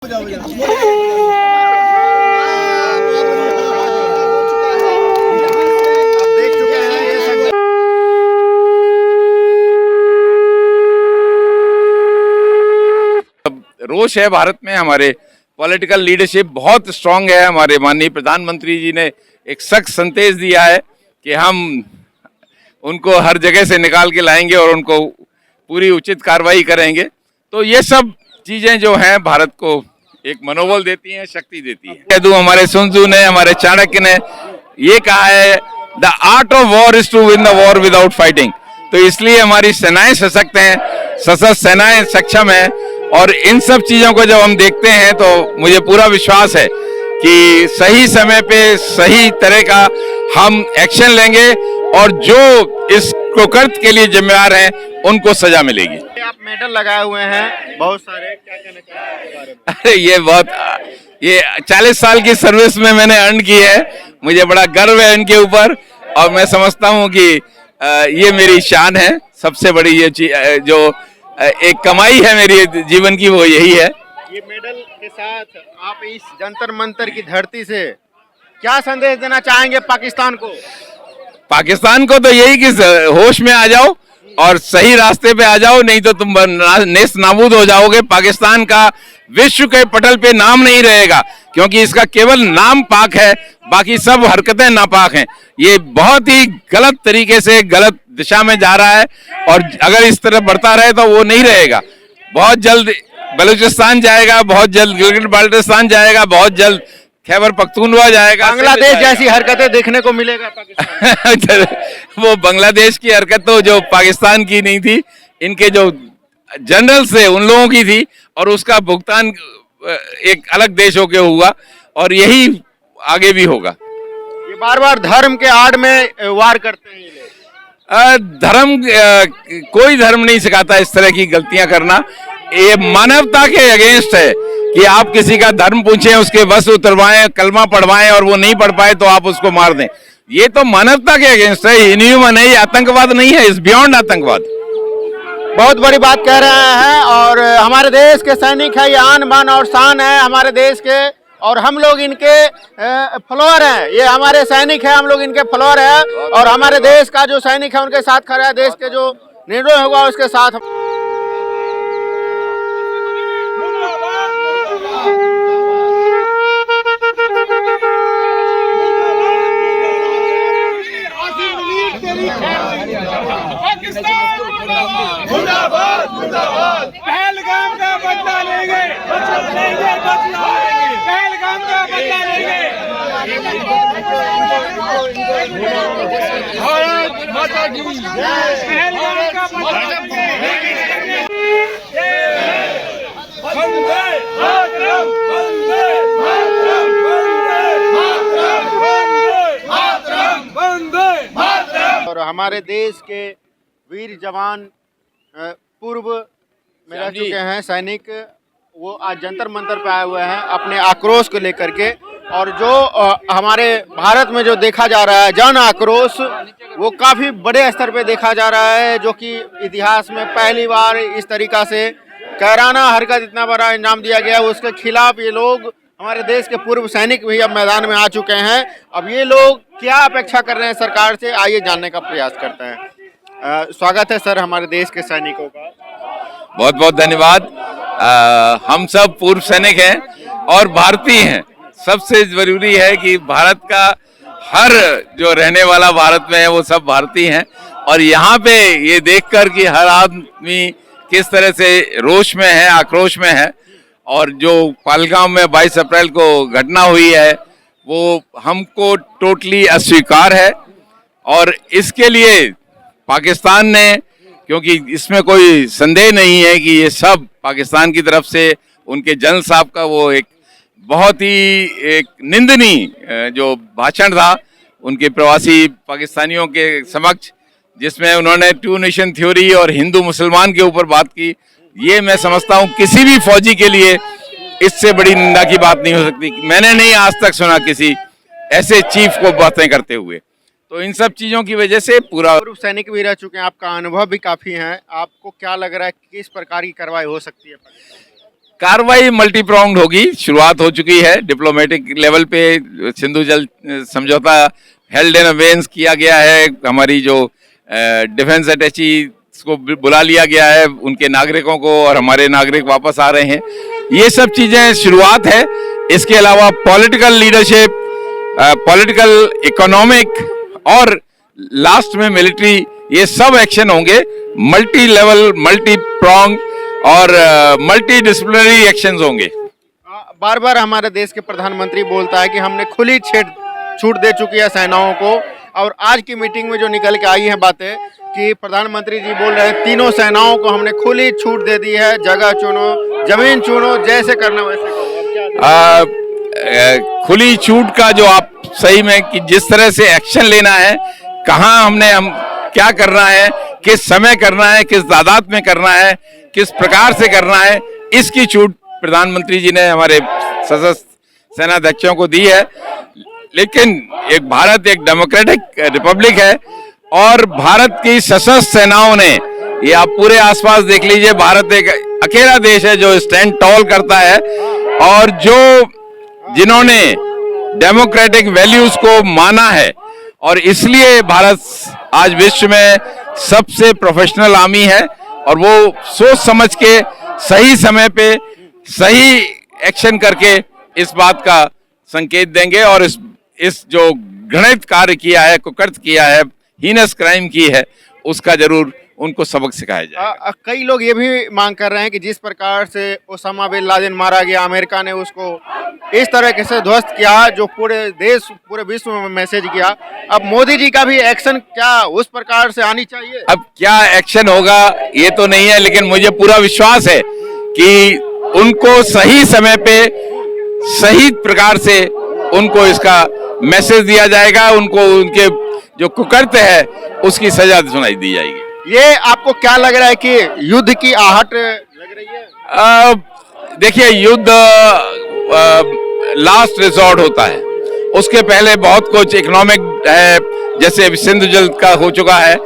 रोष है भारत में। हमारे पॉलिटिकल लीडरशिप बहुत स्ट्रांग है। हमारे माननीय प्रधानमंत्री जी ने एक सख्त संदेश दिया है कि हम उनको हर जगह से निकाल के लाएंगे और उनको पूरी उचित कार्रवाई करेंगे। तो ये सब चीजें जो हैं भारत को एक मनोबल देती हैं, शक्ति देती हैं। हमारे sun Tzu ने, हमारे चाणक्य ने ये कहा है, the art of war is to win the war without fighting. तो इसलिए हमारी सेनाएं सशक्त हैं, सशस्त्र सेनाएं सक्षम हैं। और इन सब चीजों को जब हम देखते हैं तो मुझे पूरा विश्वास है कि सही समय पे सही तरह का हम एक्शन लेंगे और जो इस कुकृत्य के लिए जिम्मेदार हैं उनको सजा मिलेगी। आप मेडल लगाए हुए हैं बहुत सारे, क्या कहना चाहेंगे? अरे ये 40 साल की सर्विस में मैंने अर्न की है। मुझे बड़ा गर्व है इनके ऊपर और मैं समझता हूँ कि ये मेरी शान है। सबसे बड़ी ये जो एक कमाई है मेरी जीवन की वो यही है। ये मेडल के साथ आप इस जंतर मंतर की धरती से क्या संदेश देना चाहेंगे पाकिस्तान को? पाकिस्तान को तो यही कि होश में आ जाओ और सही रास्ते पे आ जाओ, नहीं तो तुम नेस्त नाबूद हो जाओगे। पाकिस्तान का विश्व के पटल पे नाम नहीं रहेगा क्योंकि इसका केवल नाम पाक है, बाकी सब हरकतें नापाक हैं। ये बहुत ही गलत तरीके से गलत दिशा में जा रहा है और अगर इस तरह बढ़ता रहे तो वो नहीं रहेगा। बहुत जल्द बलूचिस्तान जाएगा, बहुत जल्द गिलगित बाल्टिस्तान जाएगा, बहुत जल्द खैबर पख्तूनख्वा जाएगा, बांग्लादेश जैसी हरकतें देखने को मिलेगा पाकिस्तान। वो बांग्लादेश की हरकत तो जो पाकिस्तान की नहीं थी, इनके जो जनरल्स थे उन लोगों की थी और उसका भुगतान एक अलग देशों के हुआ और यही आगे भी होगा। ये बार बार धर्म के आड़ में वार करते हैं ये लोग। धर्म कोई धर्म नहीं सिखाता इस तरह की गलतियां करना। ये मानवता के अगेंस्ट है कि आप किसी का धर्म पूछें, उसके वस्त्र उतरवाएं, कलमा पढ़वाएं और वो नहीं पढ़ पाए तो आप उसको मार दें। ये तो मानवता के अगेंस्ट है, इनह्यूमन है। ये आतंकवाद नहीं है, इस बियॉन्ड आतंकवाद। बहुत बड़ी बात कह रहे हैं और हमारे देश के सैनिक है, ये आन बान और शान है हमारे देश के और हम लोग इनके फॉलोअर हैं। ये हमारे सैनिक है, हम लोग इनके फॉलोअर है और हमारे देश का जो सैनिक है उनके साथ खड़ा है। देश के जो निर्णय होगा उसके साथ। पहलगाम का बदला लेंगे, पहलगाम का बदला लेंगे। भारत माता की पहलगाम का बदला लेंगे। वंदे मातरम, वंदे मातरम, वंदे मातरम, वंदे मातरम। और हमारे देश के वीर जवान पूर्व में रह चुके हैं सैनिक, वो आज जंतर मंतर पे आए हुए हैं अपने आक्रोश को लेकर के। और जो हमारे भारत में जो देखा जा रहा है जन आक्रोश, वो काफ़ी बड़े स्तर पे देखा जा रहा है, जो कि इतिहास में पहली बार इस तरीक़ा से कैराना हरकत इतना बड़ा अंजाम दिया गया। उसके खिलाफ ये लोग, हमारे देश के पूर्व सैनिक भी अब मैदान में आ चुके हैं। अब ये लोग क्या अपेक्षा कर रहे हैं सरकार से, आइए जानने का प्रयास करते हैं। स्वागत है सर हमारे देश के सैनिकों का। बहुत बहुत धन्यवाद। हम सब पूर्व सैनिक हैं और भारतीय हैं। सबसे जरूरी है कि भारत का हर जो रहने वाला भारत में है वो सब भारतीय हैं। और यहाँ पे ये देखकर कि हर आदमी किस तरह से रोष में है, आक्रोश में है, और जो पहलगाम में 22 अप्रैल को घटना हुई है वो हमको टोटली अस्वीकार है। और इसके लिए पाकिस्तान ने, क्योंकि इसमें कोई संदेह नहीं है कि ये सब पाकिस्तान की तरफ से उनके जनरल साहब का वो एक बहुत ही एक निंदनीय जो भाषण था उनके प्रवासी पाकिस्तानियों के समक्ष, जिसमें उन्होंने टू नेशन थ्योरी और हिंदू मुसलमान के ऊपर बात की। ये मैं समझता हूँ किसी भी फौजी के लिए इससे बड़ी निंदा की बात नहीं हो सकती। मैंने नहीं आज तक सुना किसी ऐसे चीफ को बातें करते हुए। तो इन सब चीज़ों की वजह से पूरा। पूर्व सैनिक भी रह चुके हैं, आपका अनुभव भी काफ़ी है, आपको क्या लग रहा है किस प्रकार की कार्रवाई हो सकती है? कार्रवाई मल्टी प्रोंग्ड होगी। शुरुआत हो चुकी है डिप्लोमेटिक लेवल पे, सिंधु जल समझौता हेल्ड इन अबेयंस किया गया है। हमारी जो डिफेंस अटैची को बुला लिया गया है, उनके नागरिकों को, और हमारे नागरिक वापस आ रहे हैं। ये सब चीजें शुरुआत है। इसके अलावा पॉलिटिकल लीडरशिप, पॉलिटिकल, इकोनॉमिक और लास्ट में मिलिट्री, ये सब एक्शन होंगे। मल्टी लेवल, मल्टी प्रोंग और मल्टी डिसिप्लिनरी एक्शंस होंगे। बार बार हमारे देश के प्रधानमंत्री बोलता है कि हमने खुली छूट दे चुकी है सेनाओं को, और आज की मीटिंग में जो निकल के आई हैं बातें कि प्रधानमंत्री जी बोल रहे हैं तीनों सेनाओं को हमने खुली छूट दे दी है, जगह चुनो, जमीन चुनो, जैसे करना वैसे करो। खुली छूट का जो आप सही में कि जिस तरह से एक्शन लेना है, कहाँ हम क्या करना है, किस समय करना है, किस तादाद में करना है, किस प्रकार से करना है, इसकी छूट प्रधानमंत्री जी ने हमारे सशस्त्र सेनाध्यक्षों को दी है। लेकिन एक भारत एक डेमोक्रेटिक रिपब्लिक है, और भारत की सशस्त्र सेनाओं ने, ये आप पूरे आसपास देख लीजिए, भारत एक अकेला देश है जो स्टैंड टॉल करता है, और जिन्होंने डेमोक्रेटिक वैल्यूज को माना है, और इसलिए भारत आज विश्व में सबसे प्रोफेशनल आर्मी है। और वो सोच समझ के सही समय पे सही एक्शन करके इस बात का संकेत देंगे, और इस जो घृणित कार्य किया है, कुकृत किया है, हीनस क्राइम की है, उसका जरूर उनको सबक सिखाया जाए। कई लोग ये भी मांग कर रहे हैं कि जिस प्रकार से ओसामा बिन लादेन मारा गया, अमेरिका ने उसको इस तरह से ध्वस्त किया, जो पूरे देश, पूरे विश्व में मैसेज किया, अब मोदी जी का भी एक्शन क्या उस प्रकार से आनी चाहिए? अब क्या एक्शन होगा ये तो नहीं है, लेकिन मुझे पूरा विश्वास है कि उनको सही समय पे सही प्रकार से उनको इसका मैसेज दिया जाएगा, उनको उनके जो कुकृत्य है उसकी सजा सुनाई दी जाएगी। ये आपको क्या लग रहा है कि युद्ध की आहट लग रही है? देखिए, युद्ध लास्ट रिसोर्ट होता है, उसके पहले बहुत कुछ इकोनॉमिक है, जैसे सिंधु जल का हो चुका है,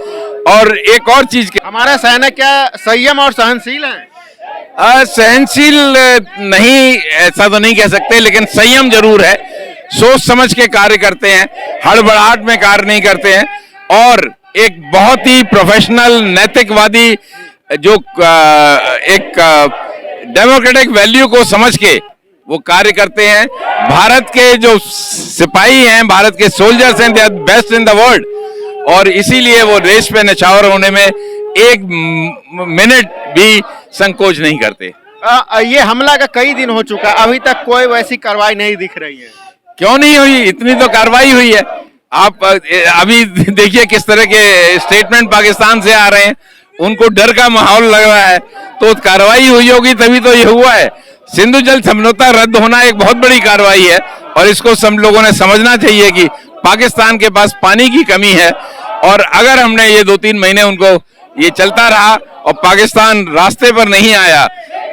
और एक और चीज हमारा सैनिक क्या संयम और सहनशील है? सहनशील नहीं, ऐसा तो नहीं कह सकते, लेकिन संयम जरूर है। सोच समझ के कार्य करते हैं, हड़बड़ाहट में कार्य नहीं करते हैं, और एक बहुत ही प्रोफेशनल, नैतिकवादी, जो एक डेमोक्रेटिक वैल्यू को समझ के वो कार्य करते हैं। भारत के जो सिपाही हैं, भारत के सोल्जर्स हैं, they are best in the world, और इसीलिए वो रेस पे नछावर होने में एक मिनट भी संकोच नहीं करते। ये हमला का कई दिन हो चुका है, अभी तक कोई वैसी कार्रवाई नहीं दिख रही है। क्यों नहीं हुई? इतनी तो कार्रवाई हुई है। आप अभी देखिए किस तरह के स्टेटमेंट पाकिस्तान से आ रहे हैं, उनको डर का माहौल लग रहा है, तो कार्रवाई हुई होगी तभी तो ये हुआ है। सिंधु जल समझौता रद्द होना एक बहुत बड़ी कार्रवाई है, और इसको सब लोगों ने समझना चाहिए कि पाकिस्तान के पास पानी की कमी है, और अगर हमने ये 2-3 महीने उनको ये चलता रहा और पाकिस्तान रास्ते पर नहीं आया,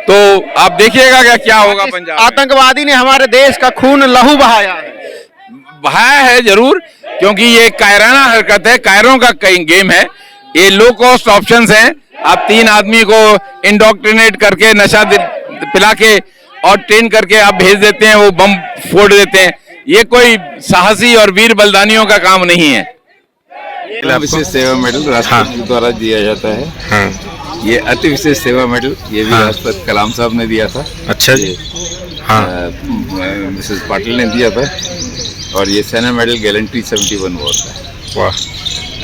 तो आप देखिएगा क्या होगा पंजाब में। आतंकवादी ने हमारे देश का खून लहू बहाया है जरूर, क्योंकि ये कायराना हरकत है, कायरों का गेम है। ये लो कॉस्ट ऑप्शंस हैं। आप 3 आदमी को इंडोक्ट्रिनेट करके, नशा पिला के और ट्रेन करके आप भेज देते हैं, वो बम फोड़ देते हैं। ये कोई साहसी और वीर बलिदानियों का काम नहीं है। विशेष सेवा मेडल राष्ट्रपति द्वारा दिया जाता है। हाँ। ये अति विशेष सेवा मेडल ये भी राष्ट्रपति कलाम साहब ने दिया था। अच्छा जी। हाँ। मिसेस पाटिल ने दिया था, और ये सेना मेडल गैलेंट्री 71 वॉर का। वाह।